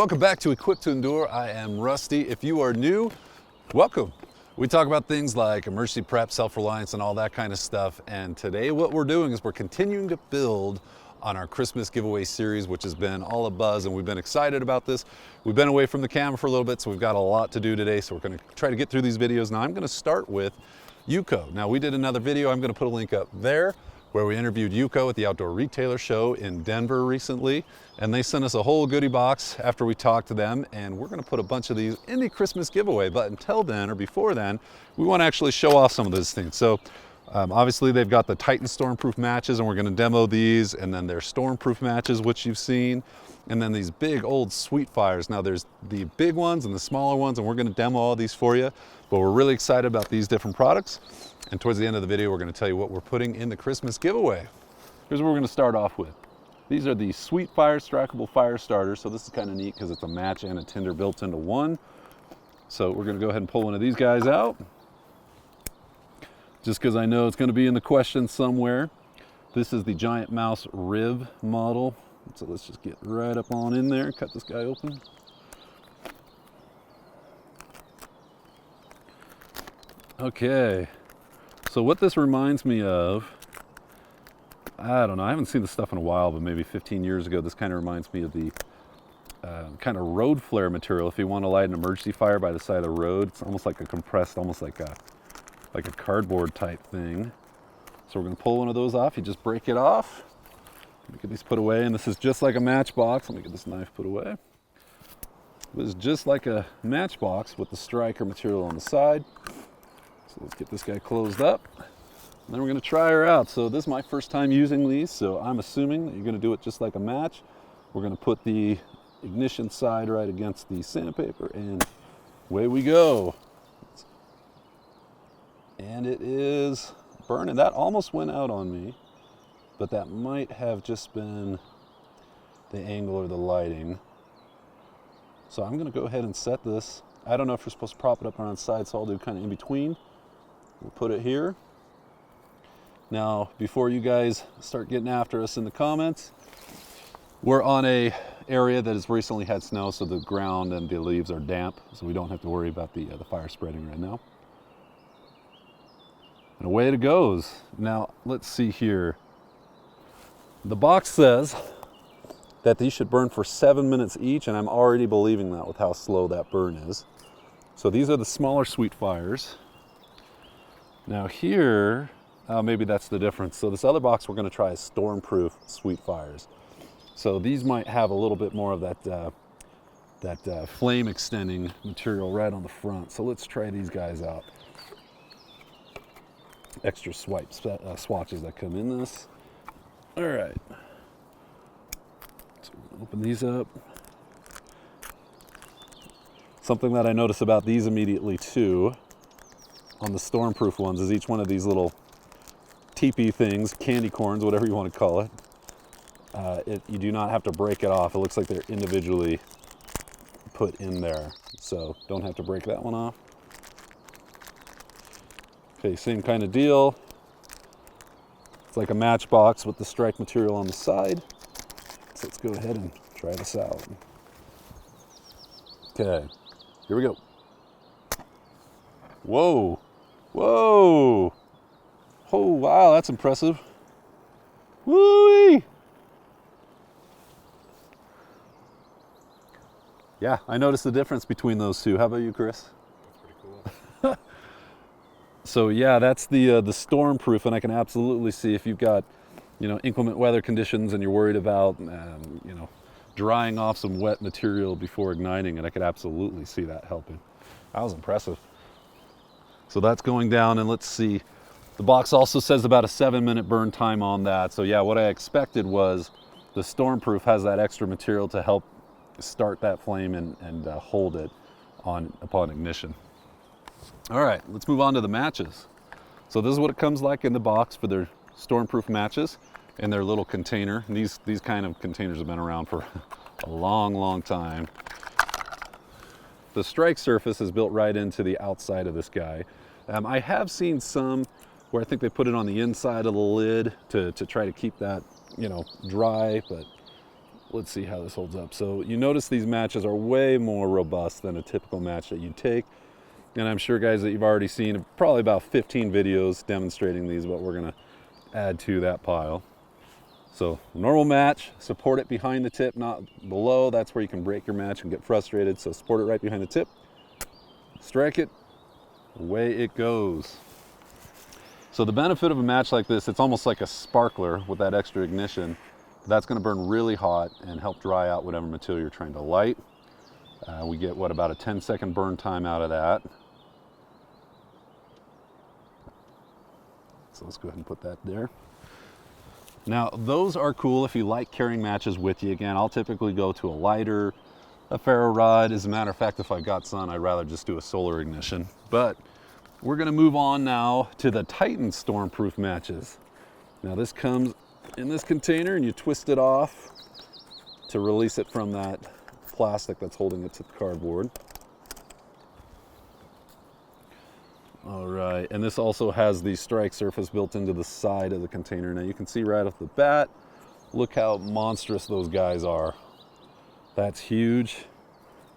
Welcome back to Equipped to Endure. I am Rusty. If you are new, welcome. We talk about things like emergency prep, self-reliance, and all that kind of stuff. And today what we're doing is we're continuing to build on our Christmas giveaway series, which has been all a buzz, and we've been excited about this. We've been away from the camera for a little bit, so we've got a lot to do today. So we're gonna try to get through these videos. Now I'm gonna start with UCO. Now we did another video, I'm gonna put a link up there, where we interviewed UCO at the Outdoor Retailer Show in Denver recently. And they sent us a whole goodie box after we talked to them. And we're gonna put a bunch of these in the Christmas giveaway. But until then, or before then, we wanna actually show off some of those things. So obviously they've got the Titan Stormproof matches, and we're gonna demo these. And then their Stormproof matches, which you've seen. And then these big old Sweetfires. Now there's the big ones and the smaller ones, and we're gonna demo all these for you. But we're really excited about these different products. And towards the end of the video, we're gonna tell you what we're putting in the Christmas giveaway. Here's what we're gonna start off with. These are the Sweetfire Stackable Fire Starters. So this is kind of neat because it's a match and a tinder built into one. So we're gonna go ahead and pull one of these guys out. Just because I know it's gonna be in the question somewhere. This is the Giant Mouse Rib model. So let's just get right up on in there and cut this guy open. Okay. So what this reminds me of, I don't know, I haven't seen this stuff in a while, but maybe 15 years ago, this kind of reminds me of the kind of road flare material. If you want to light an emergency fire by the side of the road, it's almost like a compressed, almost like a cardboard type thing. So we're gonna pull one of those off. You just break it off. Let me get these put away, and this is just like a matchbox. Let me get this knife put away. This is just like a matchbox with the striker material on the side. So let's get this guy closed up. And then we're gonna try her out. So this is my first time using these, so I'm assuming that you're gonna do it just like a match. We're gonna put the ignition side right against the sandpaper, and away we go. And it is burning. That almost went out on me, but that might have just been the angle or the lighting. So I'm gonna go ahead and set this. I don't know if you're supposed to prop it up on the side, so I'll do kind of in between. We'll put it here. Now, before you guys start getting after us in the comments, we're on a area that has recently had snow, so the ground and the leaves are damp, so we don't have to worry about the fire spreading right now. And away it goes. Now, let's see here. The box says that these should burn for 7 minutes each, and I'm already believing that with how slow that burn is. So these are the smaller Sweetfires. Now here, maybe that's the difference. So this other box we're gonna try is Stormproof Sweetfires. So these might have a little bit more of that flame extending material right on the front. So let's try these guys out. Extra swatches that come in this. All right. So we'll open these up. Something that I notice about these immediately too, on the Stormproof ones, is each one of these little teepee things, candy corns, whatever you want to call it, you do not have to break it off. It looks like they're individually put in there. So don't have to break that one off. Okay, same kind of deal. It's like a matchbox with the strike material on the side. So let's go ahead and try this out. Okay, here we go. Whoa, whoa. Oh, wow, that's impressive. Woo-wee. Yeah, I noticed the difference between those two. How about you, Chris? That's pretty cool. So yeah, that's the Stormproof, and I can absolutely see if you've got, inclement weather conditions and you're worried about, drying off some wet material before igniting it, I could absolutely see that helping. That was impressive. So that's going down, and let's see. The box also says about a 7-minute burn time on that. So yeah, what I expected was the Stormproof has that extra material to help start that flame and hold it upon ignition. All right, let's move on to the matches. So this is what it comes like in the box for their Stormproof matches in their little container. And these kind of containers have been around for a long, long time. The strike surface is built right into the outside of this guy. I have seen some where I think they put it on the inside of the lid to try to keep that, dry, but let's see how this holds up. So you notice these matches are way more robust than a typical match that you take. And I'm sure, guys, that you've already seen probably about 15 videos demonstrating these, but we're gonna add to that pile. So normal match, support it behind the tip, not below. That's where you can break your match and get frustrated. So support it right behind the tip, strike it, away it goes. So the benefit of a match like this, it's almost like a sparkler with that extra ignition. That's gonna burn really hot and help dry out whatever material you're trying to light. We get, what, about a 10-second burn time out of that. So let's go ahead and put that there. Now, those are cool if you like carrying matches with you. Again, I'll typically go to a lighter, a ferro rod. As a matter of fact, if I got sun, I'd rather just do a solar ignition. But we're gonna move on now to the Titan Stormproof matches. Now this comes in this container and you twist it off to release it from that plastic that's holding it to the cardboard. All right, and this also has the strike surface built into the side of the container. Now you can see right off the bat, look how monstrous those guys are. That's huge.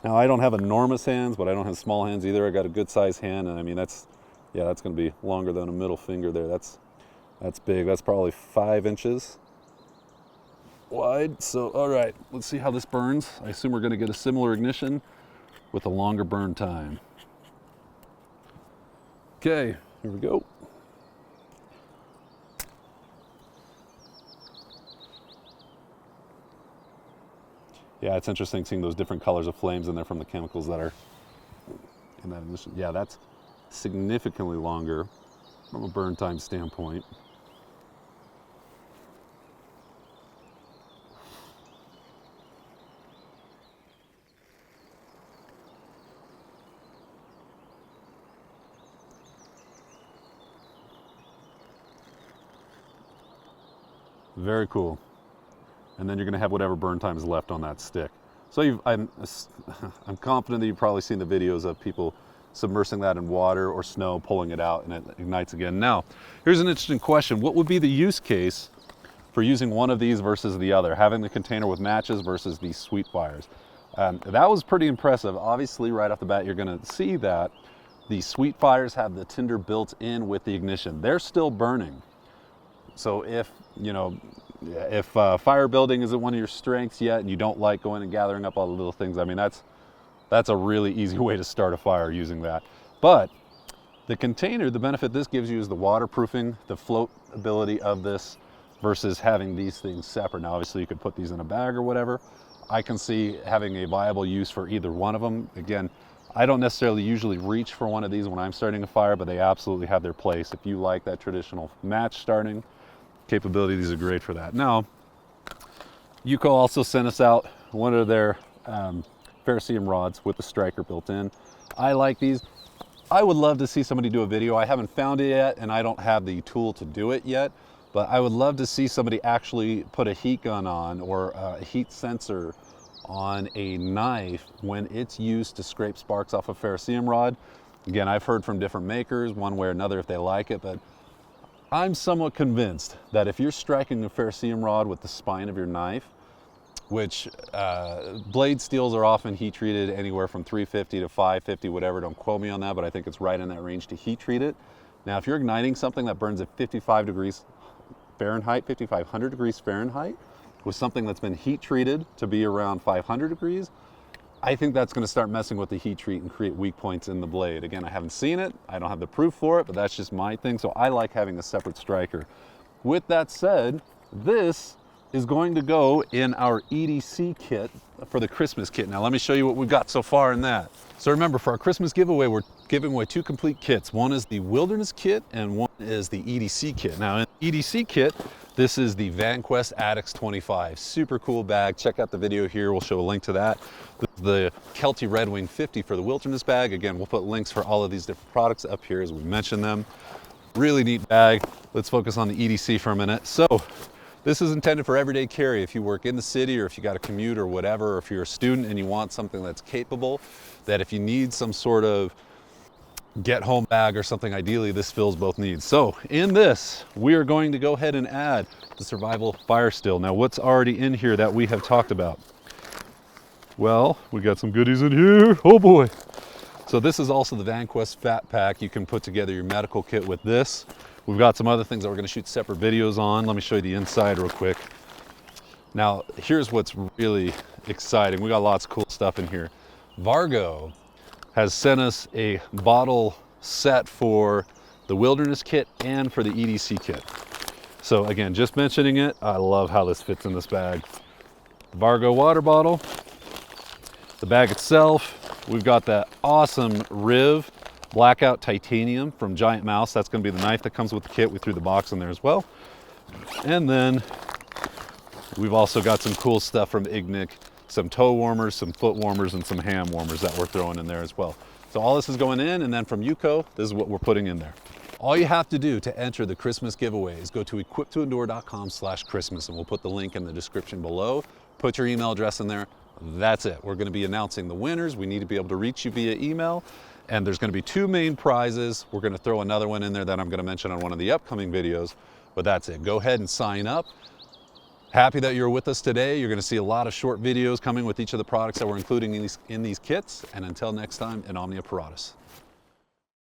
Now I don't have enormous hands, but I don't have small hands either. I got a good sized hand, and I mean that's gonna be longer than a middle finger there. That's big. That's probably 5 inches wide. So all right, let's see how this burns. I assume we're gonna get a similar ignition with a longer burn time. Okay, here we go. Yeah, it's interesting seeing those different colors of flames in there from the chemicals that are in that ignition. Yeah, that's significantly longer from a burn time standpoint. Very cool. And then you're gonna have whatever burn time is left on that stick. So I'm confident that you've probably seen the videos of people submersing that in water or snow, pulling it out, and it ignites again. Now, here's an interesting question. What would be the use case for using one of these versus the other? Having the container with matches versus these Sweetfires. That was pretty impressive. Obviously, right off the bat, you're gonna see that the Sweetfires have the tinder built in with the ignition. They're still burning. So if, you know, if fire building isn't one of your strengths yet and you don't like going and gathering up all the little things, I mean, that's a really easy way to start a fire using that. But the container, the benefit this gives you is the waterproofing, the float ability of this versus having these things separate. Now, obviously you could put these in a bag or whatever. I can see having a viable use for either one of them. Again, I don't necessarily usually reach for one of these when I'm starting a fire, but they absolutely have their place. If you like that traditional match starting capability, these are great for that. Now, UCO also sent us out one of their ferrocerium rods with the striker built in. I like these. I would love to see somebody do a video. I haven't found it yet, and I don't have the tool to do it yet, but I would love to see somebody actually put a heat gun on or a heat sensor on a knife when it's used to scrape sparks off a ferrocerium rod. Again, I've heard from different makers, one way or another, if they like it, but I'm somewhat convinced that if you're striking a ferrocerium rod with the spine of your knife, which blade steels are often heat treated anywhere from 350 to 550, whatever, don't quote me on that, but I think it's right in that range to heat treat it. Now, if you're igniting something that burns at 55 degrees Fahrenheit, 5,500 degrees Fahrenheit, with something that's been heat treated to be around 500 degrees, I think that's gonna start messing with the heat treat and create weak points in the blade. Again, I haven't seen it, I don't have the proof for it, but that's just my thing, so I like having a separate striker. With that said, this is going to go in our EDC kit for the Christmas kit. Now let me show you what we've got so far in that. So remember, for our Christmas giveaway, we're giving away 2 complete kits. One is the Wilderness kit and one is the EDC kit. Now in the EDC kit, this is the VanQuest Addicts 25. Super cool bag. Check out the video here. We'll show a link to that. The Kelty Red Wing 50 for the Wilderness bag. Again, we'll put links for all of these different products up here as we mention them. Really neat bag. Let's focus on the EDC for a minute. So this is intended for everyday carry. If you work in the city or if you got a commute or whatever, or if you're a student and you want something that's capable, that if you need some sort of get home bag or something. Ideally, this fills both needs. So in this, we are going to go ahead and add the survival fire still. Now, what's already in here that we have talked about? Well, we got some goodies in here. Oh boy. So this is also the VanQuest Fat Pack. You can put together your medical kit with this. We've got some other things that we're gonna shoot separate videos on. Let me show you the inside real quick. Now, here's what's really exciting. We got lots of cool stuff in here. Vargo has sent us a bottle set for the Wilderness kit and for the EDC kit. So again, just mentioning it, I love how this fits in this bag. The Vargo water bottle, the bag itself, we've got that awesome Riv Blackout Titanium from Giant Mouse. That's gonna be the knife that comes with the kit. We threw the box in there as well. And then we've also got some cool stuff from Ignik, some toe warmers, some foot warmers, and some ham warmers that we're throwing in there as well. So all this is going in, and then from UCO, this is what we're putting in there. All you have to do to enter the Christmas giveaway is go to equiptoendure.com/Christmas, and we'll put the link in the description below. Put your email address in there. That's it. We're gonna be announcing the winners. We need to be able to reach you via email, and there's gonna be 2 main prizes. We're gonna throw another one in there that I'm gonna mention on one of the upcoming videos, but that's it. Go ahead and sign up. Happy that you're with us today. You're gonna see a lot of short videos coming with each of the products that we're including in these kits. And until next time, in OMNIA PARATUS.